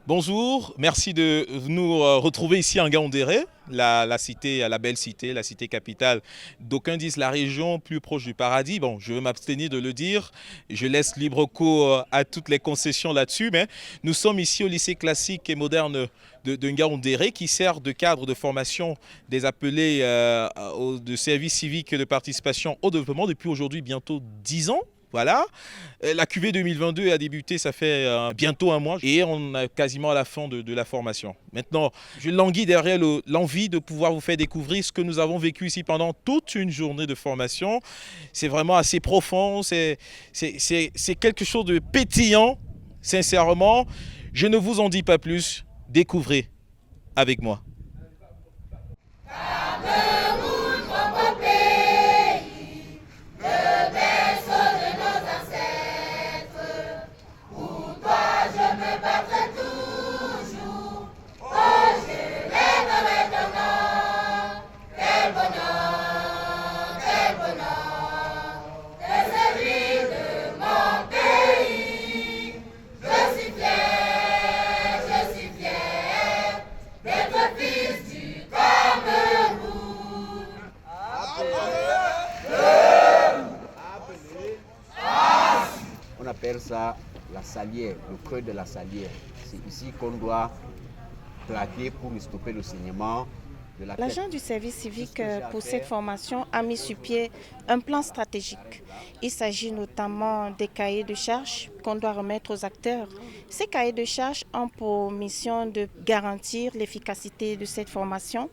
Bonjour, merci de nous retrouver ici en Ngaoundéré, la cité, la belle cité, la cité capitale. D'aucuns disent la région plus proche du paradis. Bon, je vais m'abstenir de le dire. Je laisse libre cours à toutes les concessions là-dessus. Mais nous sommes ici au lycée classique et moderne de Ngaoundéré qui sert de cadre de formation des appelés de service civique et de participation au développement depuis aujourd'hui bientôt 10 ans. Voilà, la QV 2022 a débuté, ça fait bientôt un mois et on est quasiment à la fin de la formation. Maintenant, je languis derrière l'envie de pouvoir vous faire découvrir ce que nous avons vécu ici pendant toute une journée de formation. C'est vraiment assez profond, c'est quelque chose de pétillant, sincèrement. Je ne vous en dis pas plus, découvrez avec moi. On appelle ça la salière, le creux de la salière. C'est ici qu'on doit plaquer pour stopper le saignement de la tête. L'agent du service civique pour cette formation a mis sur pied un plan stratégique. Il s'agit notamment des cahiers de charges qu'on doit remettre aux acteurs. Ces cahiers de charges ont pour mission de garantir l'efficacité de cette formation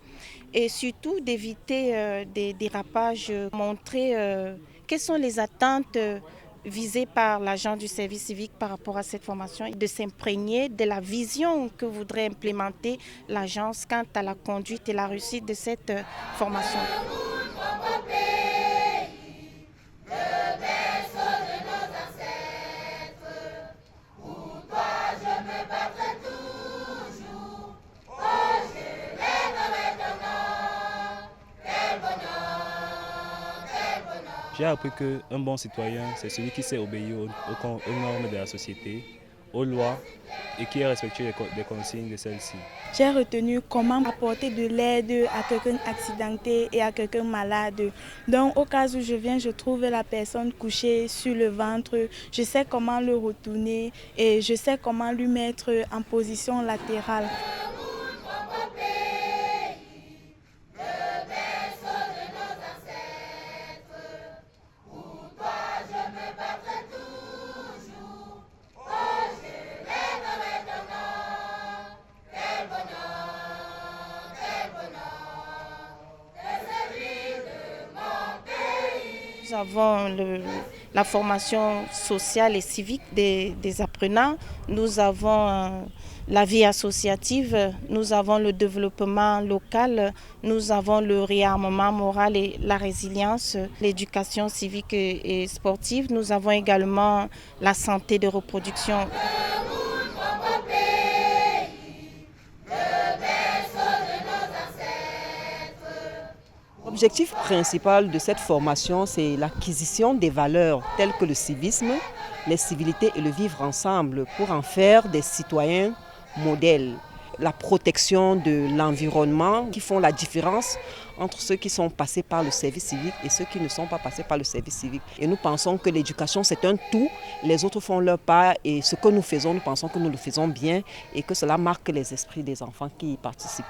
et surtout d'éviter des dérapages, montrer quelles sont les attentes visée par l'agent du service civique par rapport à cette formation, de s'imprégner de la vision que voudrait implémenter l'agence quant à la conduite et la réussite de cette formation. J'ai appris qu'un bon citoyen, c'est celui qui sait obéir aux normes de la société, aux lois et qui est respectueux des consignes de celles-ci. J'ai retenu comment apporter de l'aide à quelqu'un accidenté et à quelqu'un malade. Donc au cas où je viens, je trouve la personne couchée sur le ventre, je sais comment le retourner et je sais comment lui mettre en position latérale. Nous avons la formation sociale et civique des apprenants, nous avons la vie associative, nous avons le développement local, nous avons le réarmement moral et la résilience, l'éducation civique et sportive, nous avons également la santé de reproduction. L'objectif principal de cette formation, c'est l'acquisition des valeurs telles que le civisme, les civilités et le vivre ensemble pour en faire des citoyens modèles. La protection de l'environnement qui font la différence entre ceux qui sont passés par le service civique et ceux qui ne sont pas passés par le service civique. Et nous pensons que l'éducation, c'est un tout. Les autres font leur part et ce que nous faisons, nous pensons que nous le faisons bien et que cela marque les esprits des enfants qui y participent.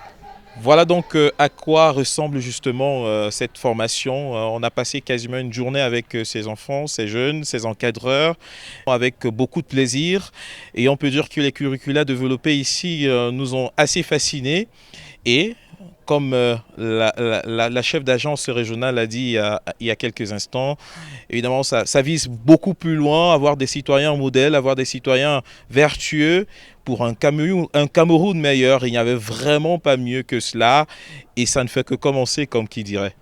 Voilà donc à quoi ressemble justement cette formation. On a passé quasiment une journée avec ces enfants, ces jeunes, ces encadreurs, avec beaucoup de plaisir. Et on peut dire que les curricula développés ici nous ont assez fascinés. Et comme la chef d'agence régionale a dit il y a quelques instants, évidemment ça vise beaucoup plus loin, avoir des citoyens modèles, avoir des citoyens vertueux pour un Cameroun meilleur. Il n'y avait vraiment pas mieux que cela et ça ne fait que commencer, comme qui dirait.